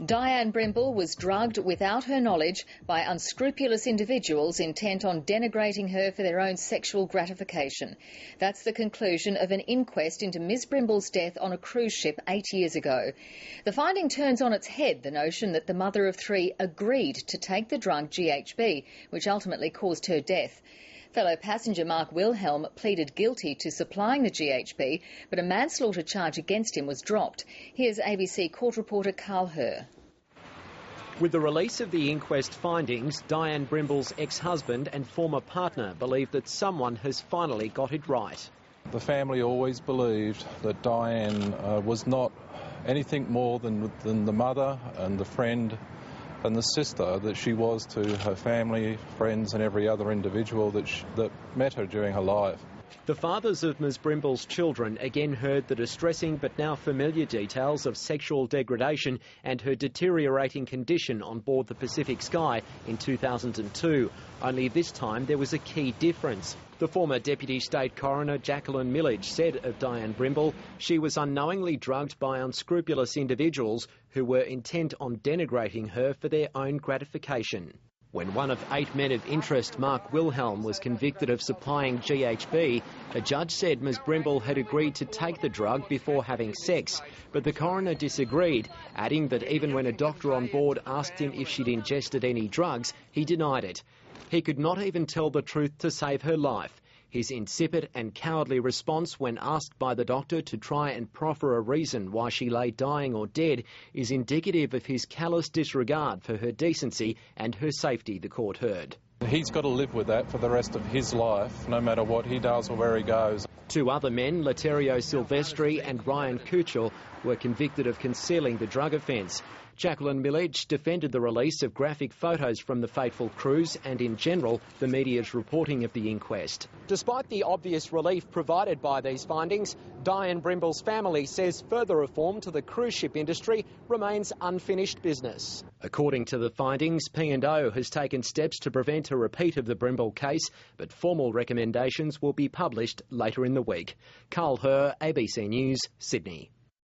Diane Brimble was drugged without her knowledge by unscrupulous individuals intent on denigrating her for their own sexual gratification. That's the conclusion of an inquest into Ms Brimble's death on a cruise ship 8 years ago. The finding turns on its head the notion that the mother of three agreed to take the drug GHB, which ultimately caused her death. Fellow passenger Mark Wilhelm pleaded guilty to supplying the GHB, but a manslaughter charge against him was dropped. Here's ABC court reporter Carl Herr. With the release of the inquest findings, Diane Brimble's ex-husband and former partner believe that someone has finally got it right. The family always believed that Diane was not anything more than the mother and the friend and the sister that she was to her family, friends and every other individual that met her during her life. The fathers of Ms Brimble's children again heard the distressing but now familiar details of sexual degradation and her deteriorating condition on board the Pacific Sky in 2002. Only this time there was a key difference. The former Deputy State Coroner Jacqueline Millage said of Diane Brimble, she was unknowingly drugged by unscrupulous individuals who were intent on denigrating her for their own gratification. When one of 8 men of interest, Mark Wilhelm, was convicted of supplying GHB, a judge said Ms Brimble had agreed to take the drug before having sex, but the coroner disagreed, adding that even when a doctor on board asked him if she'd ingested any drugs, he denied it. He could not even tell the truth to save her life. His insipid and cowardly response when asked by the doctor to try and proffer a reason why she lay dying or dead is indicative of his callous disregard for her decency and her safety, the court heard. He's got to live with that for the rest of his life, no matter what he does or where he goes. 2 other men, Laterio Silvestri and Ryan Kuchel, were convicted of concealing the drug offence. Jacqueline Millage defended the release of graphic photos from the fateful cruise and, in general, the media's reporting of the inquest. Despite the obvious relief provided by these findings, Diane Brimble's family says further reform to the cruise ship industry remains unfinished business. According to the findings, P&O has taken steps to prevent a repeat of the Brimble case, but formal recommendations will be published later in the week. Carl Herr, ABC News, Sydney.